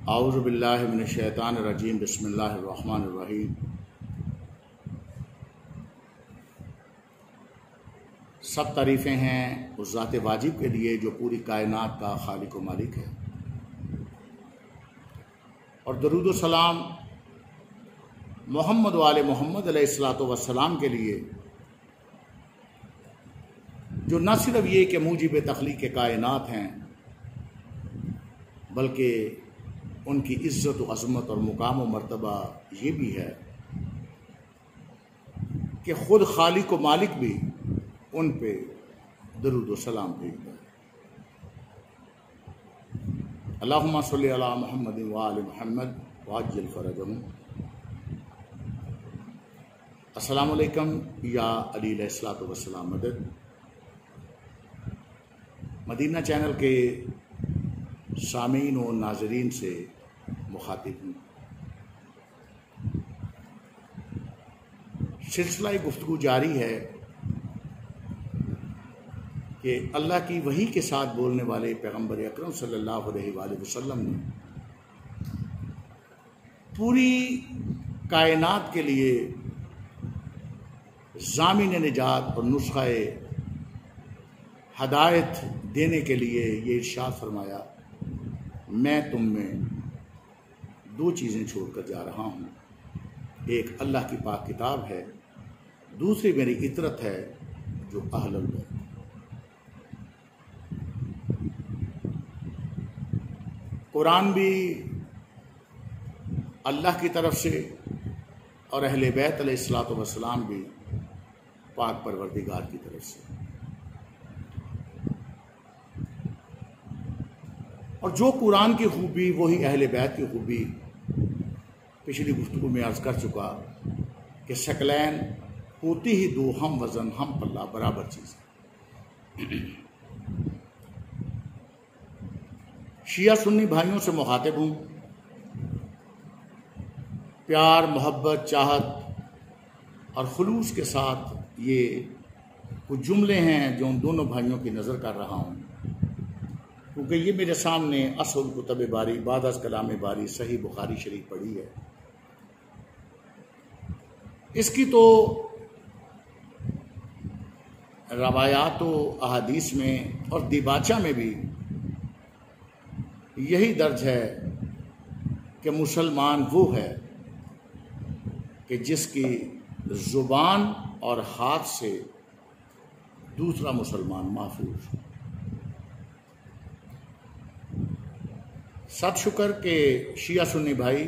اعوذ باللہ من الشیطان الرجیم بسم اللہ الرحمن الرحیم۔ سب تعریفیں ہیں اس ذات واجب کے لیے جو پوری کائنات کا خالق و مالک ہے، اور درود و سلام محمد و آل محمد علیہ الصلاۃ والسلام کے لیے جو نہ صرف یہ کہ موجب تخلیق کائنات ہیں، بلکہ ان کی عزت و عظمت اور مقام و مرتبہ یہ بھی ہے کہ خود خالق و مالک بھی ان پہ درود و سلام بھیجتا ہے۔ اللہم صلی علی محمد و آل محمد وعجل فرجہم۔ السلام علیکم یا علی علیہ الصلوۃ والسلام مدد۔ مدینہ چینل کے سامعین و ناظرین سے مخاطب ہوں۔ سلسلہ گفتگو جاری ہے کہ اللہ کی وحی کے ساتھ بولنے والے پیغمبر اکرم صلی اللہ علیہ وآلہ وسلم نے پوری کائنات کے لیے ضامن نجات اور نسخہ ہدایت دینے کے لیے یہ ارشاد فرمایا، میں تم میں دو چیزیں چھوڑ کر جا رہا ہوں، ایک اللہ کی پاک کتاب ہے، دوسری میری اطرت ہے جو اہل البیت۔ قرآن بھی اللہ کی طرف سے اور اہل بیت علیہ الصلوۃ والسلام بھی پاک پروردگار کی طرف سے، اور جو قرآن کی خوبی وہی اہل بیت کی خوبی۔ پچھلی گفتگو میں عرض کر چکا کہ شکلین ہوتی ہی دو، ہم وزن ہم پلہ برابر چیز ہے۔ شیعہ سنی بھائیوں سے مخاطب ہوں۔ پیار، محبت، چاہت اور خلوص کے ساتھ یہ کچھ جملے ہیں جو ان دونوں بھائیوں کی نظر کر رہا ہوں، کیونکہ یہ میرے سامنے اصل کتب باری بعد از کلام باری صحیح بخاری شریف پڑھی ہے۔ اس کی تو روایات و احادیث میں اور دیباچہ میں بھی یہی درج ہے کہ مسلمان وہ ہے کہ جس کی زبان اور ہاتھ سے دوسرا مسلمان محفوظ ہو۔ سب شکر کہ شیعہ سنی بھائی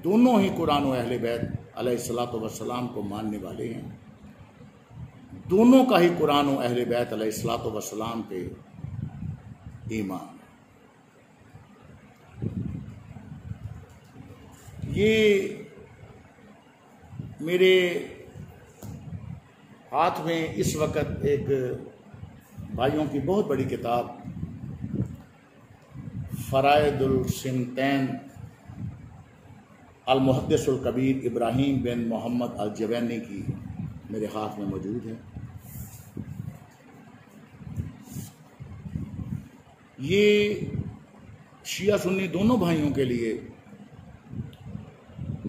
دونوں ہی قرآن و اہل بیت علیہ الصلوۃ والسلام کو ماننے والے ہیں، دونوں کا ہی قرآن و اہل بیت علیہ الصلوۃ والسلام پہ ایمان۔ یہ میرے ہاتھ میں اس وقت ایک بھائیوں کی بہت بڑی کتاب فرائد السنتین المحدث الکبیر ابراہیم بن محمد الجوینی کی میرے ہاتھ میں موجود ہے۔ یہ شیعہ سنی دونوں بھائیوں کے لیے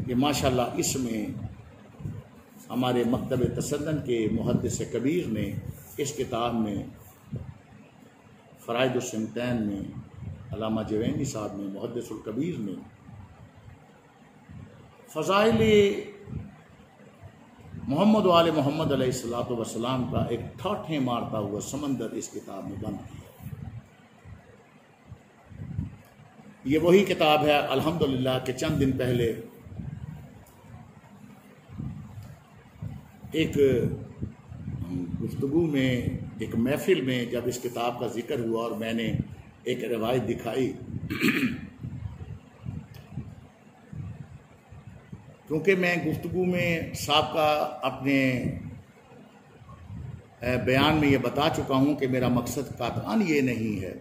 کہ ماشاءاللہ اس میں ہمارے مکتب تسنن کے محدث کبیر نے اس کتاب میں فرائد السنتین میں علامہ جوینی صاحب نے محدث الکبیر میں فضائل محمد و آل محمد علیہ الصلوۃ والسلام کا ایک ٹھاٹھیں مارتا ہوا سمندر اس کتاب میں بند کیا۔ یہ وہی کتاب ہے الحمدللہ کہ چند دن پہلے ایک گفتگو میں ایک محفل میں جب اس کتاب کا ذکر ہوا اور میں نے ایک روایت دکھائی، کیونکہ میں گفتگو میں سابقہ اپنے بیان میں یہ بتا چکا ہوں کہ میرا مقصد قاطعاً یہ نہیں ہے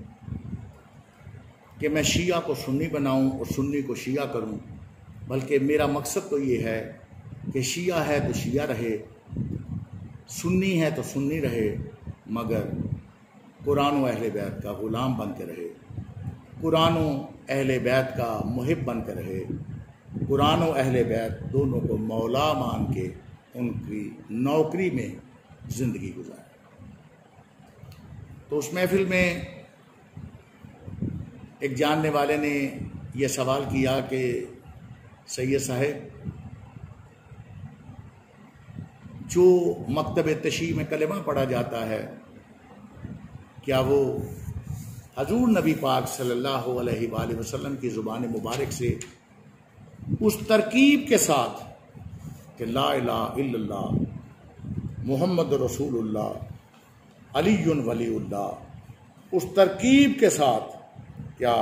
کہ میں شیعہ کو سنی بناؤں اور سنی کو شیعہ کروں، بلکہ میرا مقصد تو یہ ہے کہ شیعہ ہے تو شیعہ رہے، سنی ہے تو سنی رہے، مگر قرآن و اہل بیت کا غلام بن کے رہے، قرآن و اہل بیت کا محب بن کے رہے، قرآن و اہل بیت دونوں کو مولا مان کے ان کی نوکری میں زندگی گزاری۔ تو اس محفل میں ایک جاننے والے نے یہ سوال کیا کہ سید صاحب، جو مکتب تشیع میں کلمہ پڑھا جاتا ہے، کیا وہ حضور نبی پاک صلی اللہ علیہ وآلہ وسلم کی زبان مبارک سے اس ترکیب کے ساتھ کہ لا الہ الا اللہ محمد رسول اللہ علی ولی اللہ، اس ترکیب کے ساتھ کیا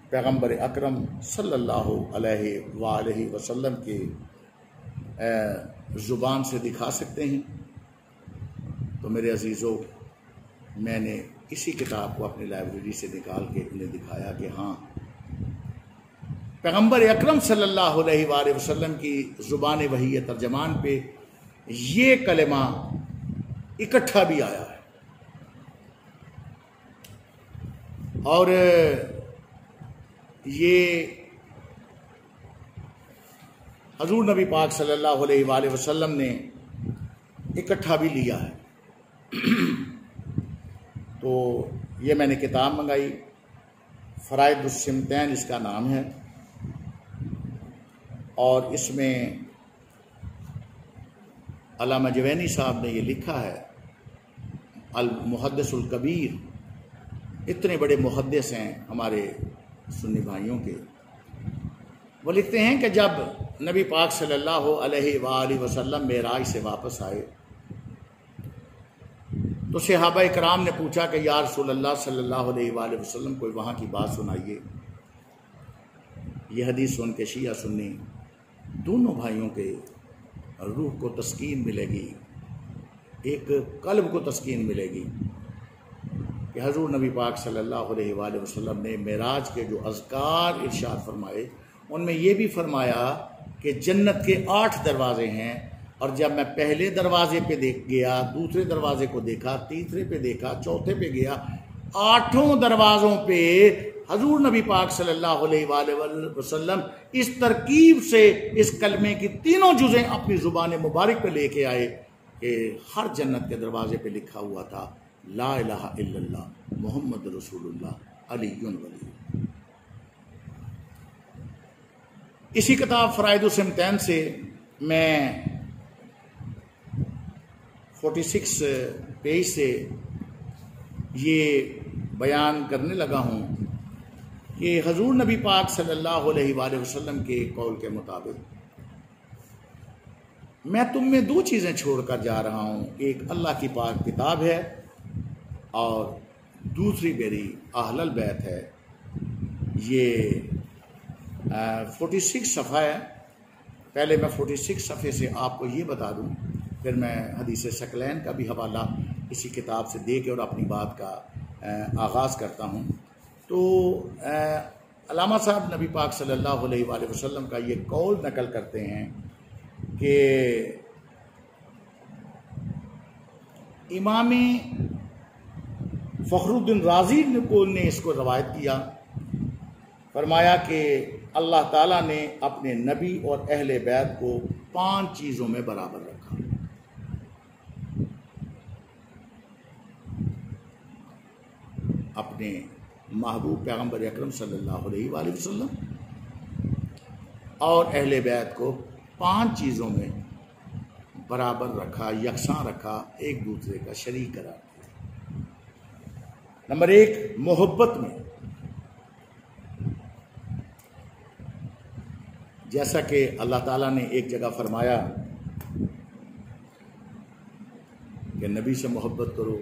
پیغمبر اکرم صلی اللہ علیہ وآلہ وسلم کے زبان سے دکھا سکتے ہیں؟ تو میرے عزیزوں، میں نے اسی کتاب کو اپنی لائبریری سے نکال کے انہیں دکھایا کہ ہاں، پیغمبر اکرم صلی اللہ علیہ وآلہ وسلم کی زبان وحی ترجمان پہ یہ کلمہ اکٹھا بھی آیا ہے، اور یہ حضور نبی پاک صلی اللہ علیہ وآلہ وسلم نے اکٹھا بھی لیا ہے۔ تو یہ میں نے کتاب منگائی، فرائض السمتین اس کا نام ہے، اور اس میں علامہ جوینی صاحب نے یہ لکھا ہے، المحدث الکبیر، اتنے بڑے محدث ہیں ہمارے سنی بھائیوں کے، وہ لکھتے ہیں کہ جب نبی پاک صلی اللہ علیہ وآلہ وسلم معراج سے واپس آئے تو صحابہ اکرام نے پوچھا کہ یا رسول اللہ صلی اللہ علیہ وآلہ وسلم کوئی وہاں کی بات سنائیے۔ یہ حدیث سن کے شیعہ سنی دونوں بھائیوں کے روح کو تسکین ملے گی، ایک قلب کو تسکین ملے گی کہ حضور نبی پاک صلی اللہ علیہ وآلہ وسلم نے معراج کے جو اذکار ارشاد فرمائے ان میں یہ بھی فرمایا کہ جنت کے 8 دروازے ہیں، اور جب میں پہلے دروازے پہ گیا، دوسرے دروازے کو دیکھا، تیسرے پہ دیکھا، چوتھے پہ گیا، 8 دروازوں پہ حضور نبی پاک صلی اللہ علیہ وآلہ وسلم اس ترکیب سے اس کلمے کی تینوں جزیں اپنی زبان مبارک پہ لے کے آئے کہ ہر جنت کے دروازے پہ لکھا ہوا تھا لا الہ الا اللہ محمد رسول اللہ علی ولی۔ اسی کتاب فرائض السمتین سے میں 46 پیج سے یہ بیان کرنے لگا ہوں کہ حضور نبی پاک صلی اللہ علیہ وآلہ وسلم کے قول کے مطابق میں تم میں 2 چیزیں چھوڑ کر جا رہا ہوں، ایک اللہ کی پاک کتاب ہے اور دوسری میری اہل البیت ہے۔ یہ 46 صفحہ ہے۔ پہلے میں 46 صفحے سے آپ کو یہ بتا دوں، پھر میں حدیث ثقلین کا بھی حوالہ اسی کتاب سے دے کے اور اپنی بات کا آغاز کرتا ہوں۔ تو علامہ صاحب نبی پاک صلی اللہ علیہ وآلہ وسلم کا یہ قول نقل کرتے ہیں کہ امام فخر الدین رازی نے اس کو روایت کیا، فرمایا کہ اللہ تعالیٰ نے اپنے نبی اور اہل بیت کو 5 چیزوں میں برابر رکھا۔ اپنے محبوب پیغمبر اکرم صلی اللہ علیہ وآلہ وسلم اور اہل بیت کو 5 چیزوں میں برابر رکھا، یکساں رکھا، ایک دوسرے کا شریک قرار دیا۔ نمبر 1، محبت میں، جیسا کہ اللہ تعالیٰ نے ایک جگہ فرمایا کہ نبی سے محبت کرو،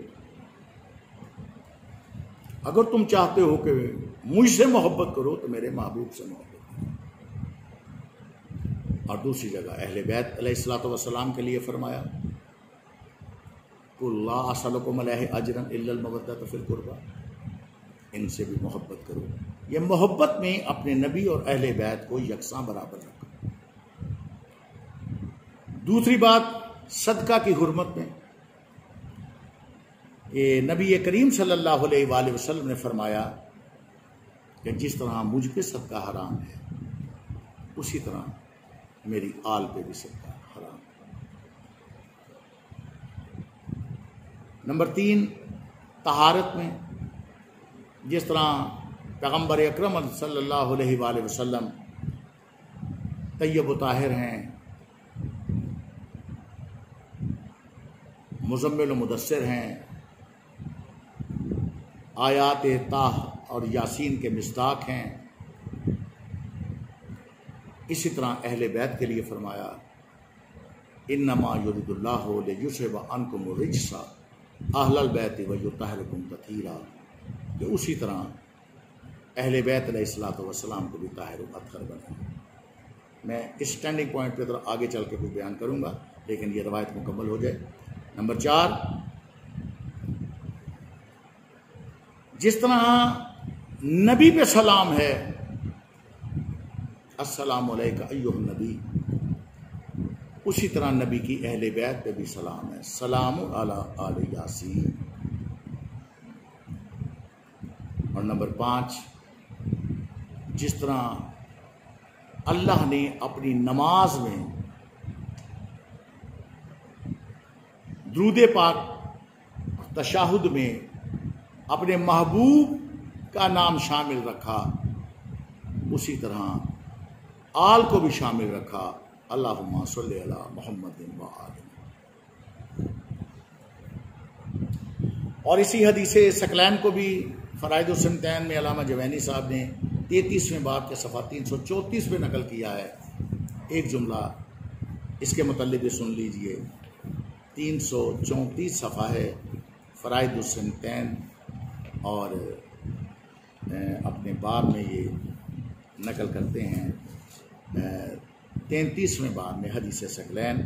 اگر تم چاہتے ہو کہ مجھ سے محبت کرو تو میرے محبوب سے محبت کرو۔ اور دوسری جگہ اہل بیت علیہ الصلوۃ والسلام کے لیے فرمایا قل لا اسألکم علیہ اجرا الا المودۃ فی القربى، ان سے بھی محبت کرو۔ یہ محبت میں اپنے نبی اور اہل بیت کو یکساں برابر رکھا۔ دوسری بات، صدقہ کی حرمت میں، یہ نبی کریم صلی اللہ علیہ وآلہ وسلم نے فرمایا کہ جس طرح مجھ پہ صدقہ حرام ہے اسی طرح میری آل پہ بھی صدقہ حرام ہے۔ نمبر 3، طہارت میں جس طرح پیغمبر اکرم صلی اللہ علیہ وآلہ وسلم طیب و طاہر ہیں، مزمل و مدثر ہیں، آیات طاہ اور یاسین کے مصداق ہیں، اسی طرح اہل بیت کے لیے فرمایا انما یرید اللہ لیذھب عنکم الرجس اہل البیت ویطہرکم تطہیرا، کہ اسی طرح اہل بیت علیہ الصلوۃ والسلام کو بھی طاہر و اطہر بنائے۔ میں اس اسٹینڈنگ پوائنٹ پہ آگے چل کے کچھ بیان کروں گا، لیکن یہ روایت مکمل ہو جائے۔ نمبر 4، جس طرح نبی پہ سلام ہے، السلام علیکہ ایھا النبی، اسی طرح نبی کی اہل بیت پہ بھی سلام ہے، سلام علی آل یاسین۔ اور نمبر 5، جس طرح اللہ نے اپنی نماز میں درود پاک تشہد میں اپنے محبوب کا نام شامل رکھا، اسی طرح آل کو بھی شامل رکھا، اللہم صلی علی محمد و آلہ۔ اور اسی حدیث ثقلین کو بھی فرائض السنتین میں علامہ جوینی صاحب نے 33ویں باب کے صفحہ 334 پہ نقل کیا ہے۔ ایک جملہ اس کے متعلق بھی سن لیجئے، 334 صفحہ ہے فرائض السنتین، اور اپنے باب میں یہ نقل کرتے ہیں 33ویں باب میں حدیث ثقلین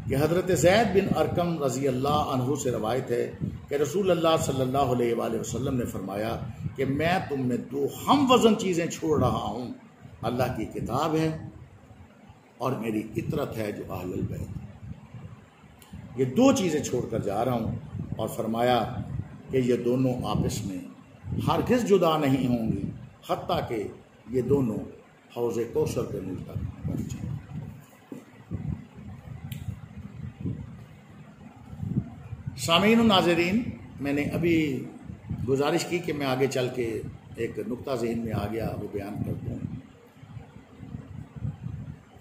کہ حضرت زید بن ارقم رضی اللہ عنہ سے روایت ہے کہ رسول اللہ صلی اللہ علیہ وآلہ وسلم نے فرمایا کہ میں تم میں 2 ہم وزن چیزیں چھوڑ رہا ہوں، اللہ کی کتاب ہے اور میری اطرت ہے جو اہل البیت۔ یہ 2 چیزیں چھوڑ کر جا رہا ہوں، اور فرمایا کہ یہ دونوں آپس میں ہرگز جدا نہیں ہوں گی حتیٰ کہ یہ دونوں حوض کوثر کے منہ تک پہنچیں۔ سامعین و ناظرین، میں نے ابھی گزارش کی کہ میں آگے چل کے ایک نقطہ ذہن میں آ گیا، وہ بیان کرتا ہوں۔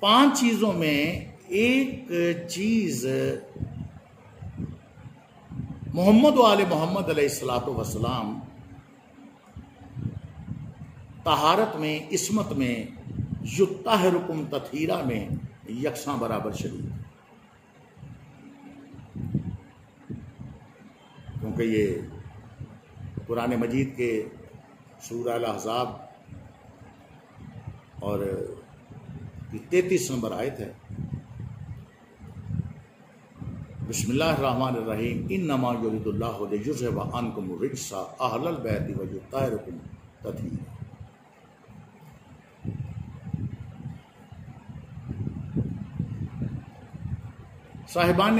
5 چیزوں میں ایک چیز محمد و آل محمد علیہ الصلوۃ والسلام طہارت میں، عصمت میں، یطہرکم تطہیرا میں یکساں برابر شریک، کیونکہ یہ قرآن مجید کے سورہ الاحزاب اور 33 نمبر آیت ہے، بسم اللہ الرحمن الرحیم، انما یرید اللہ لیذھب عنکم الرجس اہل البیت ویطہرکم تطہیرا۔ صاحبان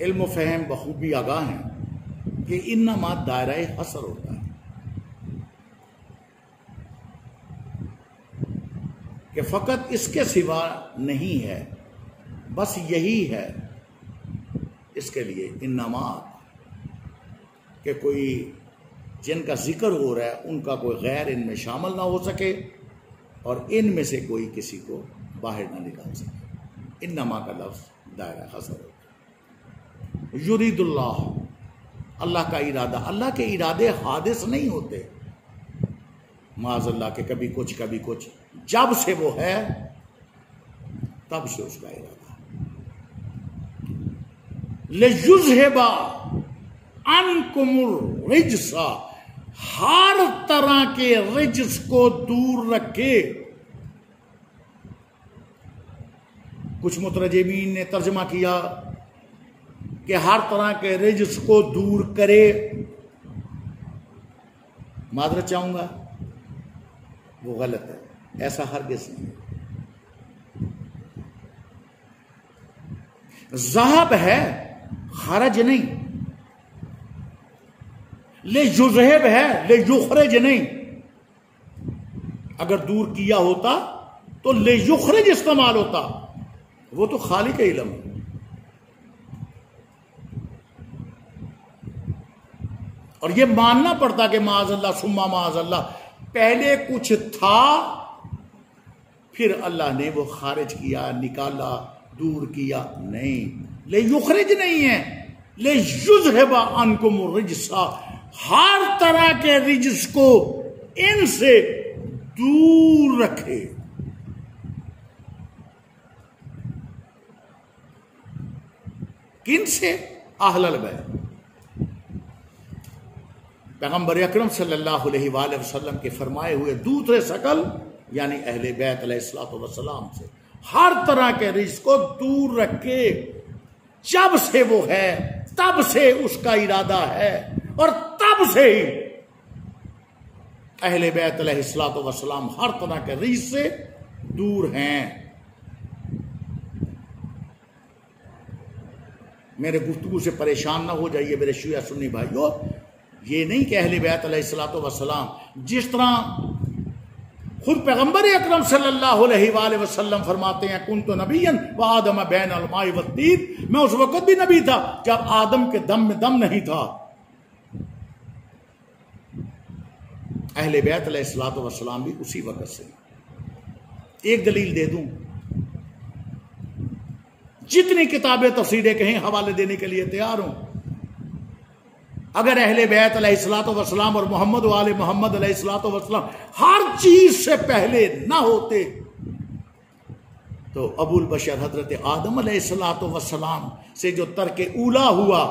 علم و فہم بخوبی آگاہ ہیں کہ انما دائرہ حصر ہوتا ہے، کہ فقط اس کے سوا نہیں ہے، بس یہی ہے اس کے لیے انما، کہ کوئی جن کا ذکر ہو رہا ہے ان کا کوئی غیر ان میں شامل نہ ہو سکے، اور ان میں سے کوئی کسی کو باہر نہ نکال سکے۔ انما کا لفظ دائرہ حصر ہوتا ہے۔ یرید اللہ، اللہ کا ارادہ، اللہ کے ارادے حادث نہیں ہوتے، معاذ اللہ کہ کبھی کچھ، جب سے وہ ہے تب سے اس کا ارادہ۔ لیذھب عنکم الرجس، ہر طرح کے رجس کو دور رکھے۔ کچھ مترجمین نے ترجمہ کیا کہ ہر طرح کے رجس کو دور کرے، معذرت چاہوں گا، وہ غلط ہے، ایسا ہرگز نہیں ہے۔ ذہب ہے، خرج نہیں، لے یذہب ہے، لے یخرج نہیں۔ اگر دور کیا ہوتا تو لے یخرج استعمال ہوتا، وہ تو خالق علم ہے۔ اور یہ ماننا پڑتا کہ معاذ اللہ ثم معاذ اللہ، پہلے کچھ تھا پھر اللہ نے وہ خارج کیا، نکالا، دور کیا، نہیں۔ لے یخرج نہیں ہے، لے یذہب عنکم الرجس، ہر طرح کے رجس کو ان سے دور رکھے۔ کن سے؟ اہل البیت۔ پیغمبر اکرم صلی اللہ علیہ وآلہ وسلم کے فرمائے ہوئے دوسرے شکل یعنی اہل بیت علیہ الصلوۃ والسلام سے ہر طرح کے رزق کو دور رکھے۔ جب سے وہ ہے تب سے اس کا ارادہ ہے، اور تب سے ہی اہل بیت علیہ الصلوۃ والسلام ہر طرح کے رزق سے دور ہیں۔ میرے گفتگو سے پریشان نہ ہو جائیے میرے شیعہ سنی بھائیوں، یہ نہیں کہ اہل بیت علیہ الصلوۃ والسلام، جس طرح خود پیغمبر اکرم صلی اللہ علیہ وآلہ وسلم فرماتے ہیں کنت نبیا وآدم بین الماء والطین، میں اس وقت بھی نبی تھا جب آدم کے دم میں دم نہیں تھا۔ اہل بیت علیہ الصلوۃ والسلام بھی اسی وقت سے۔ ایک دلیل دے دوں، جتنی کتابیں تفسیریں کہیں حوالے دینے کے لیے تیار ہوں، اگر اہل بیت علیہ الصلوۃ والسلام اور محمد و آل محمد علیہ الصلوۃ والسلام ہر چیز سے پہلے نہ ہوتے تو ابو البشر حضرت آدم علیہ الصلوۃ والسلام سے جو ترک اولا ہوا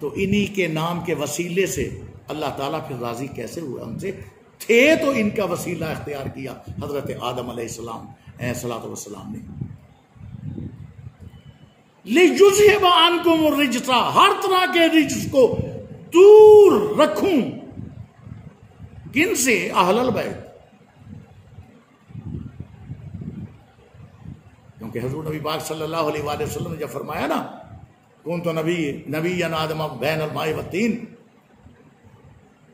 تو انہی کے نام کے وسیلے سے اللہ تعالیٰ پھر راضی کیسے ہوا ہم سے؟ تھے تو ان کا وسیلہ اختیار کیا حضرت آدم علیہ السلام الصلوۃ والسلام نے۔ لِيُذْهِبَ عَنْكُمُ الرِّجْسَ، ہر طرح کے رجس کو دور رکھوں۔ کن سے؟ اہل البیت۔ کیونکہ حضور نبی پاک صلی اللہ علیہ وآلہ وسلم نے جب فرمایا نا کنت نبیا آدم بین الماء والطین،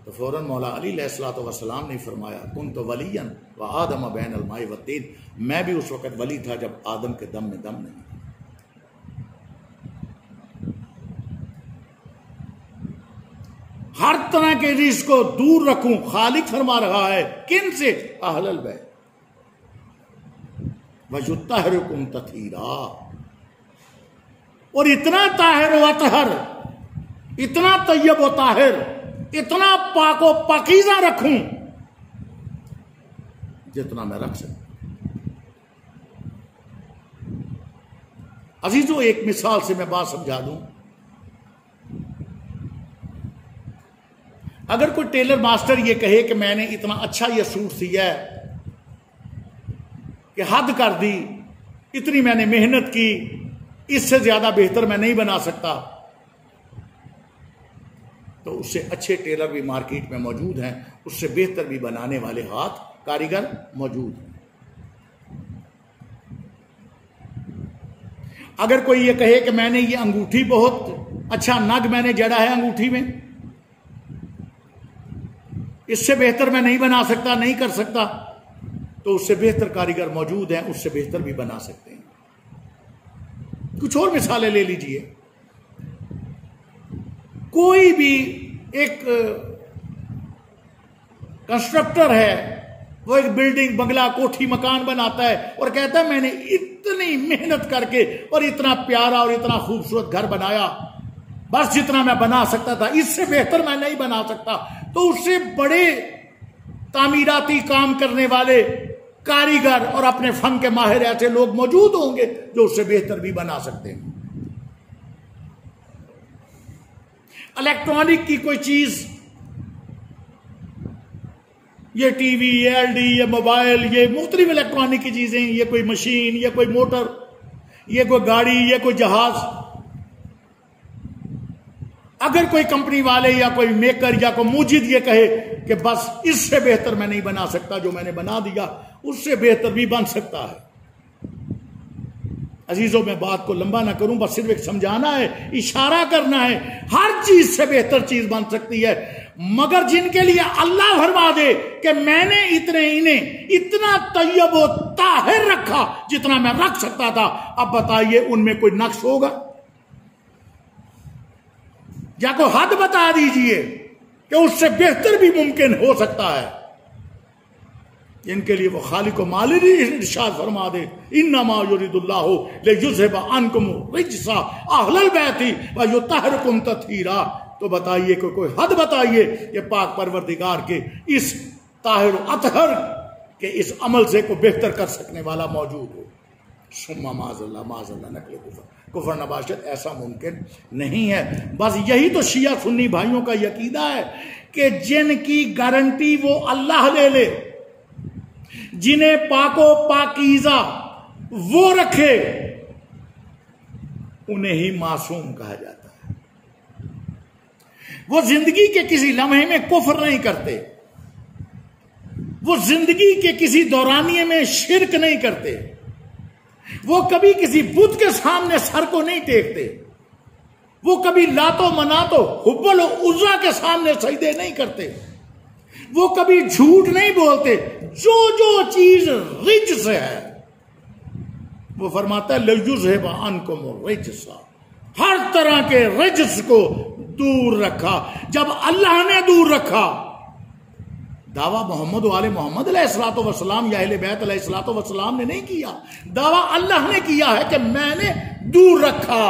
تو فوراً مولا علی علیہ الصلوۃ والسلام نے فرمایا کنت ولیا وآدم بین الماء والطین، میں بھی اس وقت ولی تھا جب آدم کے دم میں دم نہیں۔ ہر طرح کے رزق کو دور رکھوں، خالق فرما رہا ہے۔ کن سے؟ اہل البیت۔ وَيُطَّهِرُكُمْ تَطْهِيرًا، اور اتنا طاہر و اطہر، اتنا طیب و طاہر، اتنا پاک و پاکیزہ رکھوں جتنا میں رکھ سکوں۔ عزیزو، ایک مثال سے میں بات سمجھا دوں۔ اگر کوئی ٹیلر ماسٹر یہ کہے کہ میں نے اتنا اچھا یہ سوٹ سیا ہے کہ حد کر دی، اتنی میں نے محنت کی، اس سے زیادہ بہتر میں نہیں بنا سکتا، تو اس سے اچھے ٹیلر بھی مارکیٹ میں موجود ہیں، اس سے بہتر بھی بنانے والے ہاتھ کاریگر موجود ہیں۔ اگر کوئی یہ کہے کہ میں نے یہ انگوٹھی بہت اچھا نگ میں نے جڑا ہے انگوٹھی میں، اس سے بہتر میں نہیں بنا سکتا، نہیں کر سکتا، تو اس سے بہتر کاریگر موجود ہیں، اس سے بہتر بھی بنا سکتے ہیں۔ کچھ اور مثالیں لے لیجئے۔ کوئی بھی ایک کنسٹرکٹر ہے، وہ ایک بلڈنگ، بنگلہ، کوٹھی، مکان بناتا ہے اور کہتا ہے میں نے اتنی محنت کر کے اور اتنا پیارا اور اتنا خوبصورت گھر بنایا، بس جتنا میں بنا سکتا تھا، اس سے بہتر میں نہیں بنا سکتا، تو اس سے بڑے تعمیراتی کام کرنے والے کاریگر اور اپنے فن کے ماہر ایسے لوگ موجود ہوں گے جو اس سے بہتر بھی بنا سکتے ہیں۔ الیکٹرانک کی کوئی چیز، یہ ٹی وی، یہ ایل ڈی، یہ موبائل، یہ مختلف الیکٹرانک کی چیزیں، یہ کوئی مشین، یہ کوئی موٹر، یہ کوئی گاڑی، یہ کوئی جہاز، اگر کوئی کمپنی والے یا کوئی میکر یا کوئی موجد یہ کہے کہ بس اس سے بہتر میں نہیں بنا سکتا، جو میں نے بنا دیا اس سے بہتر بھی بن سکتا ہے۔ عزیزوں میں بات کو لمبا نہ کروں، بس صرف ایک سمجھانا ہے، اشارہ کرنا ہے، ہر چیز سے بہتر چیز بن سکتی ہے، مگر جن کے لیے اللہ فرما دے کہ میں نے انہیں اتنا طیب و طاہر رکھا جتنا میں رکھ سکتا تھا، اب بتائیے ان میں کوئی نقص ہوگا؟ یا کوئی حد بتا دیجئے کہ اس سے بہتر بھی ممکن ہو سکتا ہے؟ ان کے لیے وہ خالق و مالک ارشاد فرما دے انما یرید اللہ لیذھب عنکم الرجس اہل البیت ویطہرکم تطہیرا. تو بتائیے کہ کوئی حد بتائیے کہ پاک پروردگار کے اس طاہر و اطہر کے اس عمل سے کو بہتر کر سکنے والا موجود ہو. ثم معاذ اللہ نقل کفر نباشت، ایسا ممکن نہیں ہے. بس یہی تو شیعہ سنی بھائیوں کا عقیدہ ہے کہ جن کی گارنٹی وہ اللہ لے لے، جنہیں پاک و پاکیزہ وہ رکھے، انہیں ہی معصوم کہا جاتا ہے. وہ زندگی کے کسی لمحے میں کفر نہیں کرتے، وہ زندگی کے کسی دورانیے میں شرک نہیں کرتے، وہ کبھی کسی بت کے سامنے سر کو نہیں ٹیکتے، وہ کبھی لات و منات و حبل و عزا کے سامنے سجدے نہیں کرتے، وہ کبھی جھوٹ نہیں بولتے. جو چیز رجس ہے وہ فرماتا ہے لیذھب عنکم الرجس، ہر طرح کے رجس کو دور رکھا. جب اللہ نے دور رکھا، دعویٰ محمد و آل محمد علیہ الصلوۃ والسلام یا اہل بیت علیہ الصلوۃ والسلام نے نہیں کیا، دعویٰ اللہ نے کیا ہے کہ میں نے دور رکھا.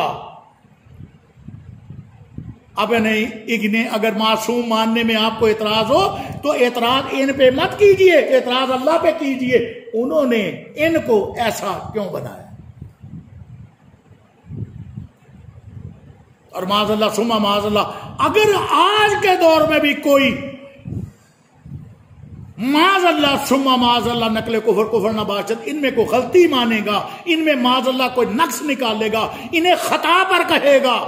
اب نہیں، اگر معصوم ماننے میں آپ کو اعتراض ہو تو اعتراض ان پہ مت کیجئے، اعتراض اللہ پہ کیجئے. انہوں نے ان کو ایسا کیوں بنایا؟ اور معاذ اللہ ثم معاذ اللہ، اگر آج کے دور میں بھی کوئی معاذ اللہ ثم معاذ اللہ نقل کفر نباشت ان میں کوئی غلطی مانے گا، ان میں معاذ اللہ کوئی نقص نکالے گا، انہیں خطا پر کہے گا،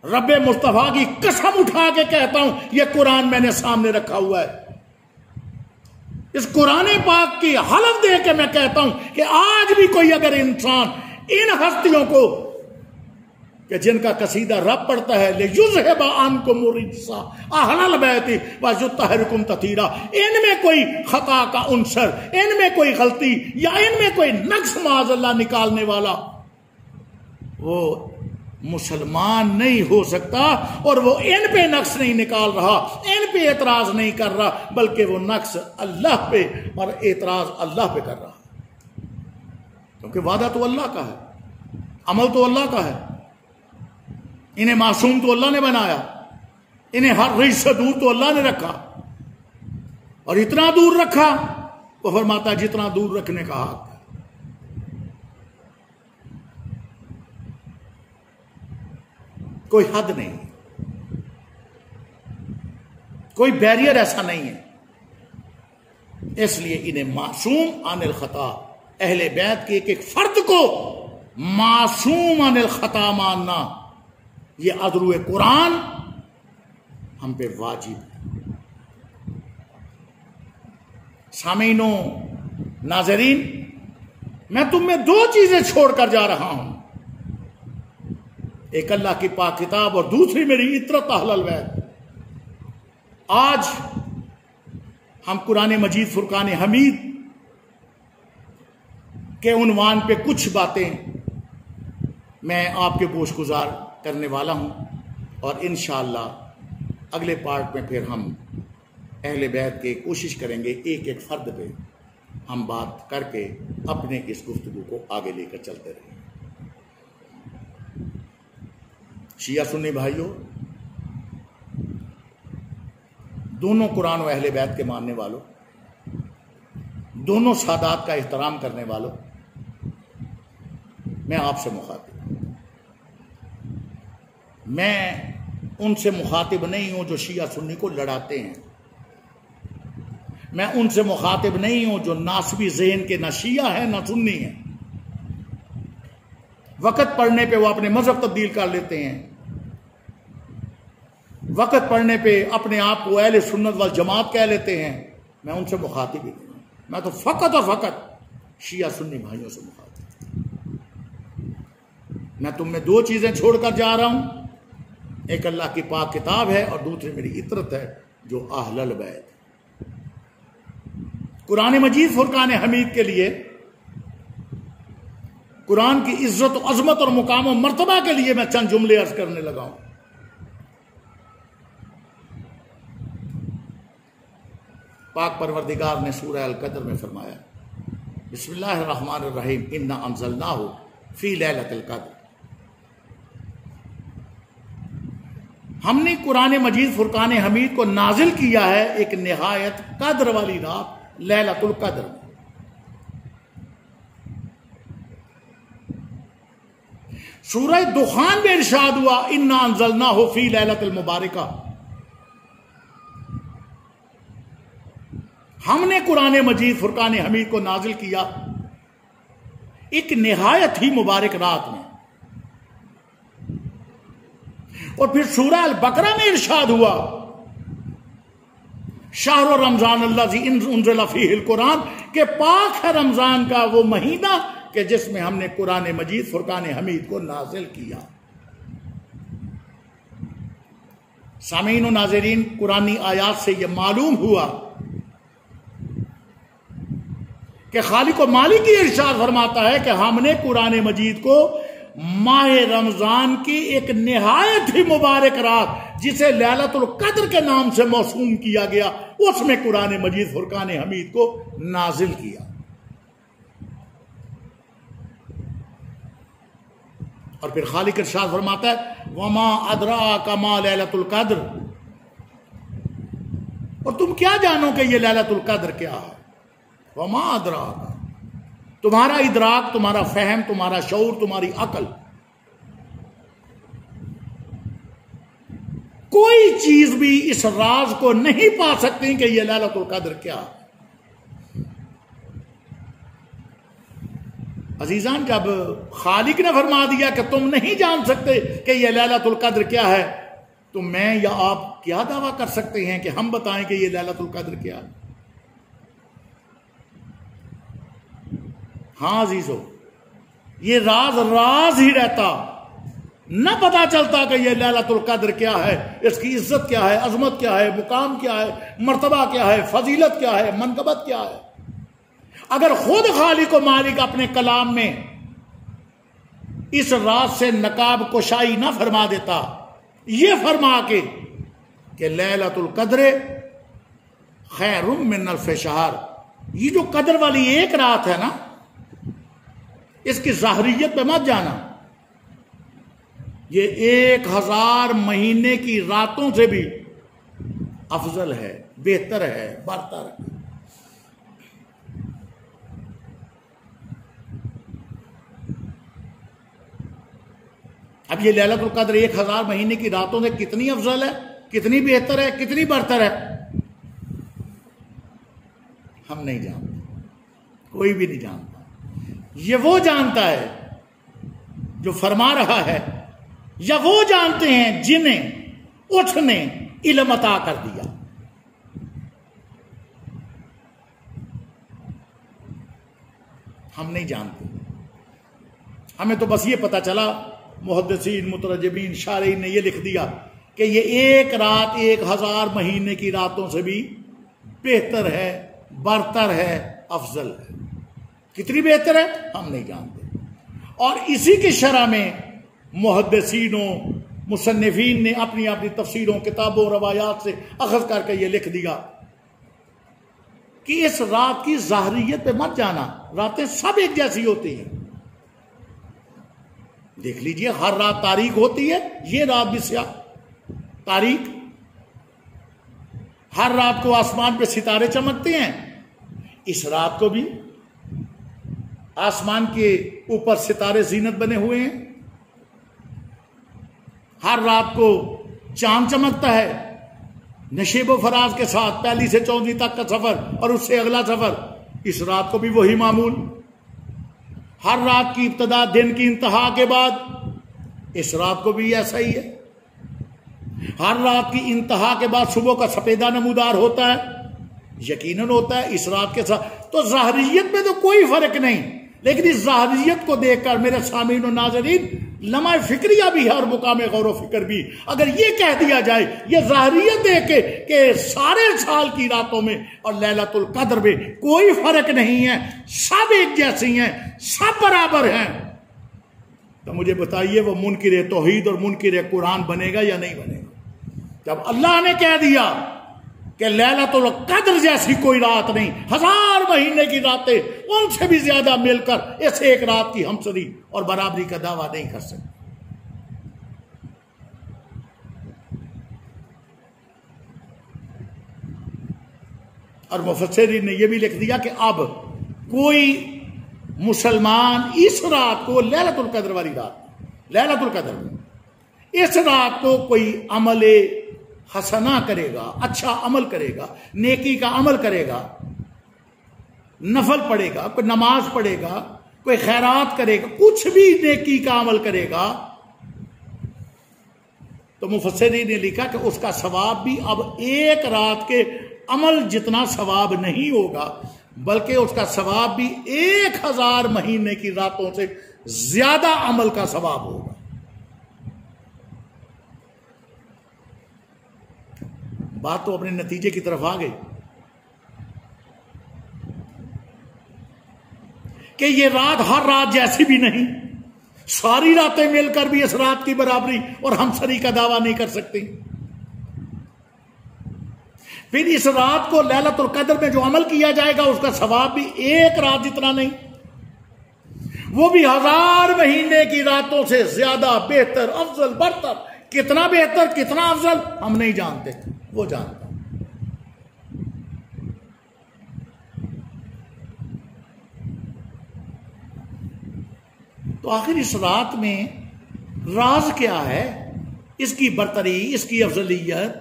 رب مصطفیٰ کی قسم اٹھا کے کہتا ہوں، یہ قرآن میں نے سامنے رکھا ہوا ہے، اس قرآن پاک کی حلف دے کے میں کہتا ہوں کہ آج بھی کوئی اگر انسان ان ہستیوں کو کہ جن کا قصیدہ رب پڑھتا ہے لیذھب عنکم الرجس اہل البیت ویطہرکم تطہیرا، ان میں کوئی خطا کا عنصر، ان میں کوئی غلطی یا ان میں کوئی نقص معاذ اللہ نکالنے والا، وہ مسلمان نہیں ہو سکتا. اور وہ ان پہ نقص نہیں نکال رہا، ان پہ اعتراض نہیں کر رہا، بلکہ وہ نقص اللہ پہ اور اعتراض اللہ پہ کر رہا، کیونکہ وعدہ تو اللہ کا ہے، عمل تو اللہ کا ہے. انہیں معصوم تو اللہ نے بنایا، انہیں ہر رجس سے دور تو اللہ نے رکھا، اور اتنا دور رکھا وہ فرماتا ہے جتنا دور رکھنے کا حق ہے. کوئی حد نہیں، کوئی بیریئر ایسا نہیں ہے. اس لیے انہیں معصوم عن الخطا، اہل بیت کے ایک فرد کو معصوم عن الخطا ماننا، یہ عذر قرآن ہم پہ واجب ہے. سامعینو، ناظرین، میں تم میں دو چیزیں چھوڑ کر جا رہا ہوں، ایک اللہ کی پاک کتاب اور دوسری میری اطرت اہل البیت. آج ہم قرآن مجید فرقان حمید کے عنوان پہ کچھ باتیں میں آپ کے گوش گزار کرنے والا ہوں، اور انشاءاللہ اگلے پارٹ میں پھر ہم اہل بیت کے کوشش کریں گے ایک ایک فرد پہ ہم بات کر کے اپنے اس گفتگو کو آگے لے کر چلتے رہیں. شیعہ سنی بھائیوں، دونوں قرآن و اہل بیت کے ماننے والوں، دونوں سادات کا احترام کرنے والوں، میں آپ سے مخاطب ہوں. میں ان سے مخاطب نہیں ہوں جو شیعہ سنی کو لڑاتے ہیں، میں ان سے مخاطب نہیں ہوں جو ناسبی ذہن کے نہ شیعہ ہیں نہ سنی ہیں. وقت پڑھنے پہ وہ اپنے مذہب تبدیل کر لیتے ہیں، وقت پڑھنے پہ اپنے آپ کو اہل سنت والجماعت کہہ لیتے ہیں. میں ان سے مخاطب ہی نہیں ہوں، میں تو فقط اور فقط شیعہ سنی بھائیوں سے مخاطب. میں تم میں دو چیزیں چھوڑ کر جا رہا ہوں، ایک اللہ کی پاک کتاب ہے اور دوسری میری اطرت ہے جو اہل البیت۔ قرآن مجید فرقان حمید کے لیے، قرآن کی عزت و عظمت اور مقام و مرتبہ کے لیے میں چند جملے عرض کرنے لگا ہوں۔ پاک پروردگار نے سورہ القدر میں فرمایا، بسم اللہ الرحمن الرحیم، انا انزلناہ فی لیلۃ القدر۔ ہم نے قرآن مجید فرقان حمید کو نازل کیا ہے ایک نہایت قدر والی رات، لیلۃ القدر میں۔ سورہ دخان میں ارشاد ہوا، انا انزلناہ فی لیلۃ المبارکہ۔ ہم نے قرآن مجید فرقان حمید کو نازل کیا ایک نہایت ہی مبارک رات میں۔ اور پھر سورہ البقرہ میں ارشاد ہوا، شہر رمضان الذی انزل فیہ القرآن، کہ پاک ہے رمضان کا وہ مہینہ کہ جس میں ہم نے قرآن مجید فرقان حمید کو نازل کیا۔ سامعین و ناظرین، قرآنی آیات سے یہ معلوم ہوا کہ خالق و مالک کی ارشاد فرماتا ہے کہ ہم نے قرآن مجید کو ماہ رمضان کی ایک نہایت ہی مبارک رات جسے لیلۃ القدر کے نام سے موسوم کیا گیا، اس میں قرآن مجید فرقان حمید کو نازل کیا۔ اور پھر خالق ارشاد فرماتا ہے، وما ادراک ما لیلۃ القدر، اور تم کیا جانو کہ یہ لیلۃ القدر کیا ہے؟ وما ادراک، تمہارا ادراک، تمہارا فہم، تمہارا شعور، تمہاری عقل، کوئی چیز بھی اس راز کو نہیں پا سکتی کہ یہ لیلۃ القدر کیا ہے۔ عزیزان، جب خالق نے فرما دیا کہ تم نہیں جان سکتے کہ یہ لیلۃ القدر کیا ہے، تو میں یا آپ کیا دعویٰ کر سکتے ہیں کہ ہم بتائیں کہ یہ لیلۃ القدر کیا ہے؟ ہاں عزیزو، یہ راز ہی رہتا، نہ پتا چلتا کہ یہ لیلۃ القدر کیا ہے، اس کی عزت کیا ہے، عظمت کیا ہے، مقام کیا ہے، مرتبہ کیا ہے، فضیلت کیا ہے، منقبت کیا ہے۔ اگر خود خالق و مالک اپنے کلام میں اس راز سے نقاب کشائی نہ فرما دیتا، یہ فرما کے کہ لیلۃ القدر خیر من الف شہر، یہ جو قدر والی ایک رات ہے نا، اس کی ظاہریت پہ مت جانا، یہ 1000 مہینے کی راتوں سے بھی افضل ہے، بہتر ہے، برتر ہے۔ اب یہ لیلۃ القدر 1000 مہینے کی راتوں سے کتنی افضل ہے، کتنی بہتر ہے، کتنی برتر ہے، ہم نہیں جانتے، کوئی بھی نہیں جانتا۔ یہ وہ جانتا ہے جو فرما رہا ہے، یا وہ جانتے ہیں جنہیں اس نے علم عطا کر دیا۔ ہم نہیں جانتے، ہمیں تو بس یہ پتا چلا، محدثین، مترجمین، شارحین نے یہ لکھ دیا کہ یہ ایک رات 1000 مہینے کی راتوں سے بھی بہتر ہے، برتر ہے، افضل ہے۔ کتنی بہتر ہے ہم نہیں جانتے۔ اور اسی کی شرح میں محدثینوں، مصنفین نے اپنی اپنی تفسیروں، کتابوں، روایات سے اخذ کر کے یہ لکھ دیا کہ اس رات کی ظاہریت پہ مت جانا، راتیں سب ایک جیسی ہوتی ہیں۔ دیکھ لیجئے، ہر رات تاریک ہوتی ہے، یہ رات بھی سیاہ تاریک۔ ہر رات کو آسمان پہ ستارے چمکتے ہیں، اس رات کو بھی آسمان کے اوپر ستارے زینت بنے ہوئے ہیں۔ ہر رات کو چاند چمکتا ہے نشیب و فراز کے ساتھ، پہلی سے 14 تک کا سفر اور اس سے اگلا سفر، اس رات کو بھی وہی معمول۔ ہر رات کی ابتدا دن کی انتہا کے بعد، اس رات کو بھی ایسا ہی ہے۔ ہر رات کی انتہا کے بعد صبح کا سپیدہ نمودار ہوتا ہے، یقیناً ہوتا ہے اس رات کے ساتھ۔ تو ظاہریت میں تو کوئی فرق نہیں، لیکن اس ظاہریت کو دیکھ کر میرے سامعین و ناظرین لمحہ فکریہ بھی ہے اور مقام غور و فکر بھی. اگر یہ کہہ دیا جائے یہ ظاہریت دیکھ کے کہ سارے سال کی راتوں میں اور لیلۃ القدر میں کوئی فرق نہیں ہے، سب ایک جیسی ہیں، سب برابر ہیں، تو مجھے بتائیے وہ منکر توحید اور منکر قرآن بنے گا یا نہیں بنے گا؟ جب اللہ نے کہہ دیا کہ لیلۃ القدر جیسی کوئی رات نہیں، 1000 مہینے کی راتیں ان سے بھی زیادہ مل کر اس ایک رات کی ہمسری اور برابری کا دعویٰ نہیں کر سکتے. اور مفسرین نے یہ بھی لکھ دیا کہ اب کوئی مسلمان اس رات کو لیلۃ القدر والی رات، لیلۃ القدر میں اس رات کو کوئی عمل حسنہ کرے گا، اچھا عمل کرے گا، نیکی کا عمل کرے گا، نفل پڑھے گا، کوئی نماز پڑھے گا، کوئی خیرات کرے گا، کچھ بھی نیکی کا عمل کرے گا، تو مفسرین نے لکھا کہ اس کا ثواب بھی اب ایک رات کے عمل جتنا ثواب نہیں ہوگا، بلکہ اس کا ثواب بھی 1000 مہینے کی راتوں سے زیادہ عمل کا ثواب ہوگا. بات تو اپنے نتیجے کی طرف آ گئی کہ یہ رات ہر رات جیسی بھی نہیں، ساری راتیں مل کر بھی اس رات کی برابری اور ہمسری کا دعویٰ نہیں کر سکتی. پھر اس رات کو لیلۃ القدر میں جو عمل کیا جائے گا اس کا ثواب بھی ایک رات جتنا نہیں، وہ بھی 1000 مہینے کی راتوں سے زیادہ بہتر، افضل، برتر. کتنا بہتر، کتنا افضل ہم نہیں جانتے، وہ جانتا. تو آخر اس رات میں راز کیا ہے؟ اس کی برتری، اس کی افضلیت،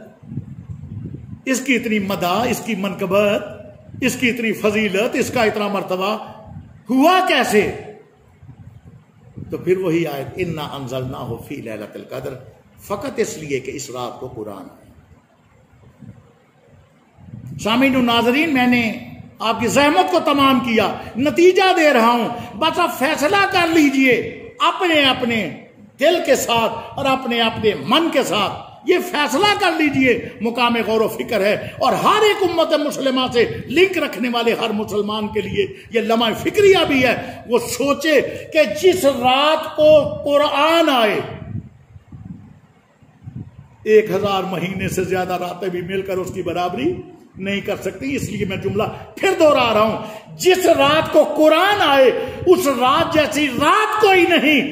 اس کی اتنی مدح، اس کی منقبت، اس کی اتنی فضیلت، اس کا اتنا مرتبہ ہوا کیسے؟ تو پھر وہی آیت انا انزلناہ فی لیلۃ القدر، فقط اس لیے کہ اس رات کو قرآن آئے. سامعین و ناظرین، میں نے آپ کی زحمت کو تمام کیا، نتیجہ دے رہا ہوں، بس اب فیصلہ کر لیجئے اپنے اپنے دل کے ساتھ اور اپنے اپنے من کے ساتھ. یہ فیصلہ کر لیجئے، مقام غور و فکر ہے، اور ہر ایک امت مسلمہ سے لنک رکھنے والے ہر مسلمان کے لیے یہ لمحہ فکریہ بھی ہے. وہ سوچے کہ جس رات کو قرآن آئے 1000 مہینے سے زیادہ راتیں بھی مل کر اس کی برابری نہیں کر سکتی. اس لیے میں جملہ پھر دوہرا رہا ہوں، جس رات کو قرآن آئے اس رات جیسی رات کوئی نہیں.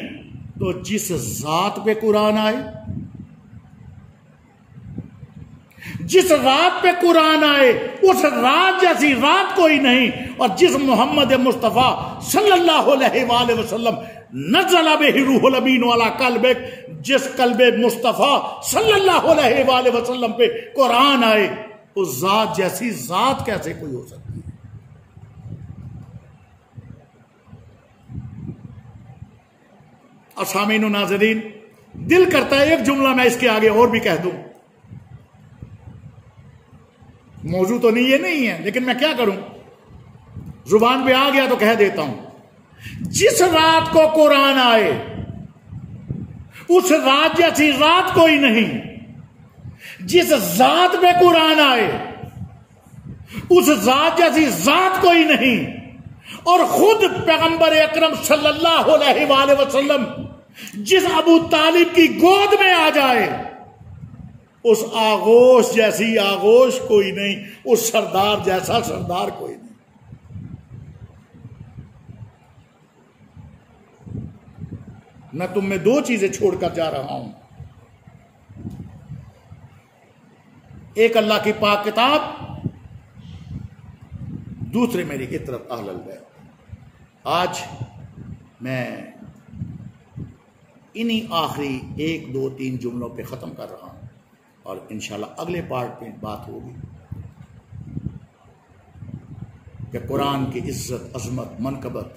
تو جس ذات پہ قرآن آئے، جس رات پہ قرآن آئے اس رات جیسی رات کوئی نہیں. اور جس محمد مصطفیٰ صلی اللہ علیہ وآلہ وسلم نزل بہ روح الامین علی قلبک، جس قلب مصطفیٰ صلی اللہ علیہ وآلہ وسلم پہ قرآن آئے، اس ذات جیسی ذات کیسے کوئی ہو سکتی ہے؟ اور سامعین و ناظرین، دل کرتا ہے ایک جملہ میں اس کے آگے اور بھی کہہ دوں. موضوع تو نہیں، یہ نہیں ہے، لیکن میں کیا کروں، زبان پہ آ گیا تو کہہ دیتا ہوں. جس رات کو قرآن آئے اس رات جیسی رات کوئی نہیں. جس ذات پہ قرآن آئے اس ذات جیسی ذات کوئی نہیں. اور خود پیغمبر اکرم صلی اللہ علیہ وآلہ وسلم جس ابو طالب کی گود میں آ جائے اس آغوش جیسی آغوش کوئی نہیں، اس سردار جیسا سردار کوئی نہیں. میں تم میں 2 چیزیں چھوڑ کر جا رہا ہوں، ایک اللہ کی پاک کتاب، دوسرے میری اطرت اہل البیت. آج میں انہی آخری 1 2 3 جملوں پہ ختم کر رہا ہوں، اور انشاءاللہ اگلے پارٹ میں بات ہوگی کہ قرآن کی عزت، عظمت، منقبت،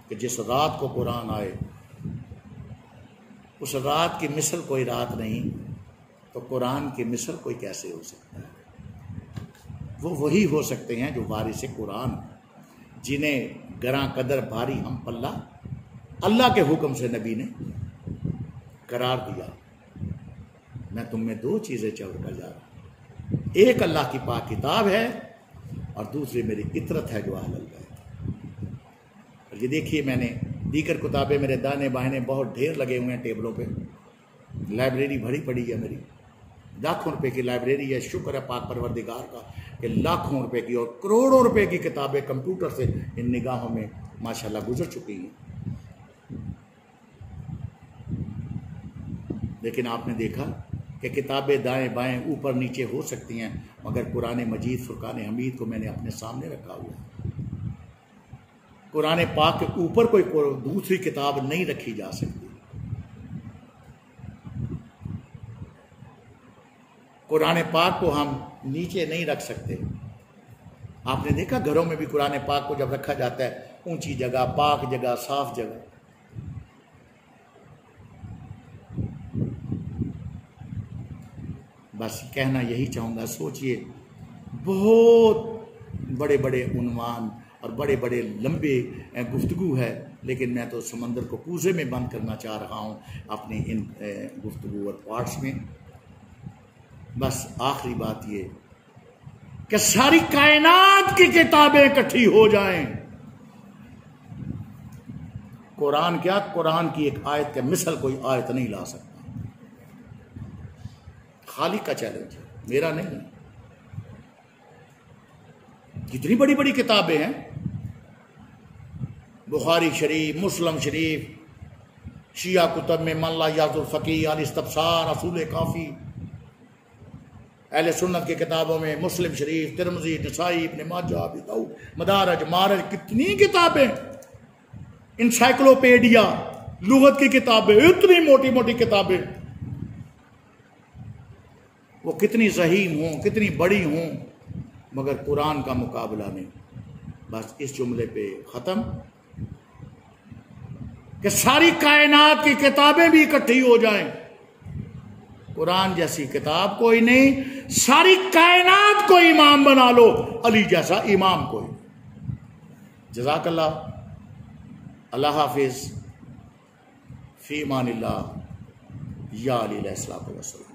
کہ جس رات کو قرآن آئے اس رات کی مثل کوئی رات نہیں، تو قرآن کی مثل کوئی کیسے ہو سکتا ہے؟ وہ وہی ہو سکتے ہیں جو وارث قرآن. جنہیں گراں قدر بھاری ہم پلہ اللہ کے حکم سے نبی نے قرار دیا۔ میں تم میں دو چیزیں چھوڑ کر جا رہا ہوں، ایک اللہ کی پاک کتاب ہے اور دوسری میری اطرت ہے جو اہل البیت۔ اور یہ دیکھیے میں نے دیگر کتابیں میرے دانے بائنے بہت ڈھیر لگے ہوئے ہیں ٹیبلوں پہ، لائبریری بھری پڑی ہے میری، لاکھوں روپے کی لائبریری ہے۔ شکر ہے پاک پروردگار کا کہ لاکھوں روپے کی اور کروڑوں روپے کی کتابیں کمپیوٹر سے ان نگاہوں میں ماشاءاللہ گزر چکی ہیں۔ لیکن آپ نے دیکھا کہ کتابیں دائیں بائیں اوپر نیچے ہو سکتی ہیں، مگر قرآن مجید فرقان حمید کو میں نے اپنے سامنے رکھا ہوا ہے۔ قرآن پاک کے اوپر کوئی دوسری کتاب نہیں رکھی جا سکتی۔ قرآن پاک کو ہم نیچے نہیں رکھ سکتے۔ آپ نے دیکھا گھروں میں بھی قرآن پاک کو جب رکھا جاتا ہے اونچی جگہ، پاک جگہ، صاف جگہ۔ بس کہنا یہی چاہوں گا، سوچئے بہت بڑے بڑے عنوان اور بڑے بڑے لمبے گفتگو ہے، لیکن میں تو سمندر کو کوزے میں بند کرنا چاہ رہا ہوں اپنے ان گفتگو اور پارٹس میں۔ بس آخری بات یہ کہ ساری کائنات کی کتابیں اکٹھی ہو جائیں، قرآن کیا، قرآن کی ایک آیت کے مثل کوئی آیت نہیں لا سکتا۔ خالق کا چیلنج ہے، میرا نہیں۔ کتنی بڑی بڑی کتابیں ہیں، بخاری شریف، مسلم شریف، شیعہ کتب میں من لا یعظ الفقیہ، الاستبصار، اصول کافی، اہل سنت کی کتابوں میں مسلم شریف، ترمذی، نسائی، ابن ماجہ، ابی داؤد، مدارج، معرج، کتنی کتابیں، انسائکلوپیڈیا، لغت کی کتابیں، اتنی موٹی موٹی کتابیں، وہ کتنی ضخیم ہوں، کتنی بڑی ہوں، مگر قرآن کا مقابلہ نہیں۔ بس اس جملے پہ ختم کہ ساری کائنات کی کتابیں بھی اکٹھی ہو جائیں، قرآن جیسی کتاب کوئی نہیں، ساری کائنات کو امام بنا لو، علی جیسا امام کوئی۔ جزاک اللہ، اللہ حافظ، فی امان اللہ، یا علی علیہ السلام۔